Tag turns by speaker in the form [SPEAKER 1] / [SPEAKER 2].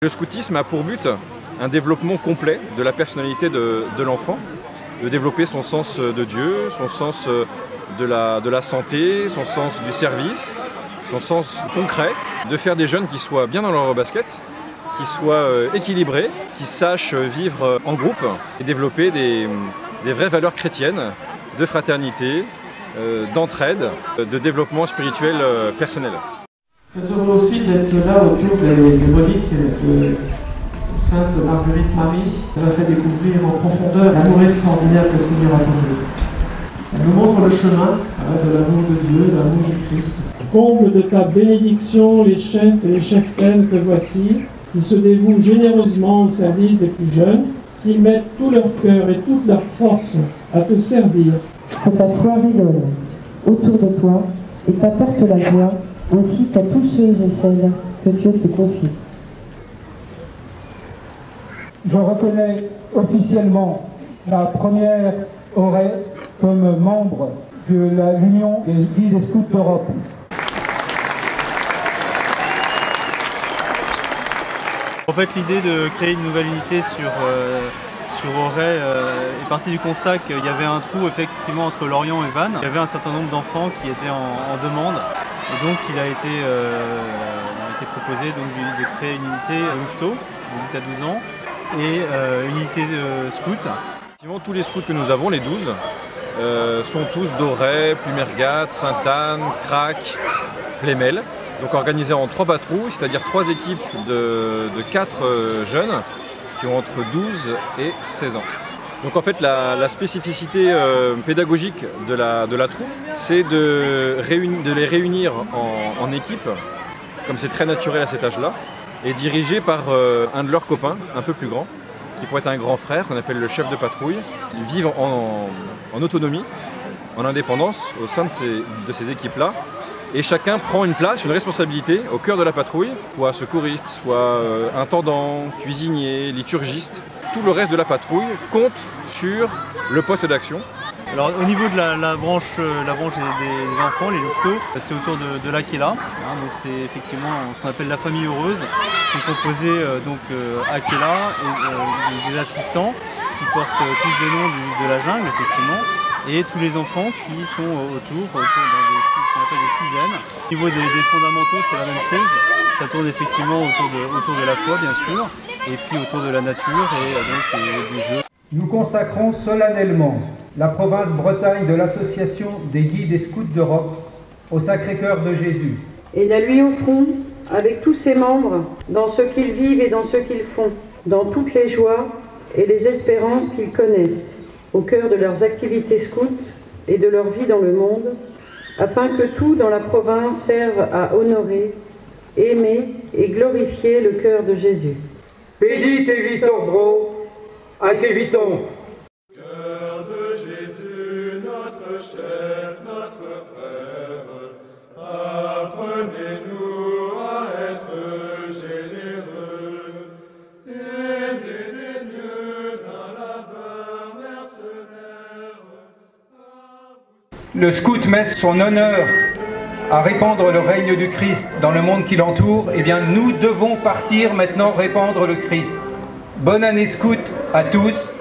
[SPEAKER 1] Le scoutisme a pour but un développement complet de la personnalité de l'enfant, de développer son sens de Dieu, son sens de la santé, son sens du service, son sens concret, de faire des jeunes qui soient bien dans leur basket, qui soient équilibrés, qui sachent vivre en groupe et développer des vraies valeurs chrétiennes, de fraternité, d'entraide, de développement spirituel personnel.
[SPEAKER 2] Très heureux aussi d'être là autour des reliques de Sainte Marguerite Marie. Elle a fait découvrir en profondeur l'amour extraordinaire que le Seigneur a donné. Elle nous montre le chemin de l'amour de Dieu, de l'amour du Christ.
[SPEAKER 3] Comble de ta bénédiction les chefs et les cheftaines que voici, qui se dévouent généreusement au service des plus jeunes, qui mettent tout leur cœur et toute leur force à te servir.
[SPEAKER 4] Que ta foi rayonne autour de toi et t'apporte la joie, ainsi qu'à tous ceux et celles que Dieu te confie.
[SPEAKER 5] Je reconnais officiellement la première Auray comme membre de l'Union des guides scouts d'Europe.
[SPEAKER 6] En fait, l'idée de créer une nouvelle unité sur Auray est partie du constat qu'il y avait un trou effectivement entre Lorient et Vannes. Il y avait un certain nombre d'enfants qui étaient en demande. Et donc il a été proposé donc, de créer une unité à Louveteaux, de 8 à 12 ans, et une unité de scouts.
[SPEAKER 1] Effectivement, tous les scouts que nous avons, les 12, sont tous d'Auray, Plumergat, Sainte-Anne, Crac, Plémel. Donc organisés en 3 patrouilles, c'est-à-dire 3 équipes de 4 jeunes qui ont entre 12 et 16 ans. Donc en fait la spécificité pédagogique de la troupe, c'est de les réunir en équipe, comme c'est très naturel à cet âge-là, et dirigé par un de leurs copains, un peu plus grand, qui pourrait être un grand frère, qu'on appelle le chef de patrouille. Ils vivent en autonomie, en indépendance au sein de ces équipes-là, et chacun prend une place, une responsabilité au cœur de la patrouille, soit secouriste, soit intendant, cuisinier, liturgiste. Tout le reste de la patrouille compte sur le poste d'action.
[SPEAKER 6] Alors au niveau de la branche des enfants, les louveteaux, c'est autour de l'Akela. Donc c'est effectivement ce qu'on appelle la famille heureuse, qui est composée Akela et des assistants qui portent tous les noms de la jungle effectivement, et tous les enfants qui sont autour dans ce qu'on appelle des sizaines. Au niveau des fondamentaux, c'est la même chose. Ça tourne effectivement autour de la foi bien sûr, et puis autour de la nature et donc du jeu.
[SPEAKER 5] Nous consacrons solennellement la province Bretagne de l'Association des guides et scouts d'Europe au Sacré-Cœur de Jésus.
[SPEAKER 7] Et la lui offrons avec tous ses membres dans ce qu'ils vivent et dans ce qu'ils font, dans toutes les joies et les espérances qu'ils connaissent, au cœur de leurs activités scouts et de leur vie dans le monde, afin que tout dans la province serve à honorer, aimer et glorifier le cœur de Jésus.
[SPEAKER 5] Pedite Vitor Bro, acqueviton.
[SPEAKER 8] Cœur de Jésus, notre chef, notre frère, apprenez-nous à être généreux, aidez-nous dans la labeur mercenaire.
[SPEAKER 5] Le scout met son honneur à répandre le règne du Christ dans le monde qui l'entoure. Eh bien, nous devons partir maintenant répandre le Christ. Bonne année scout à tous.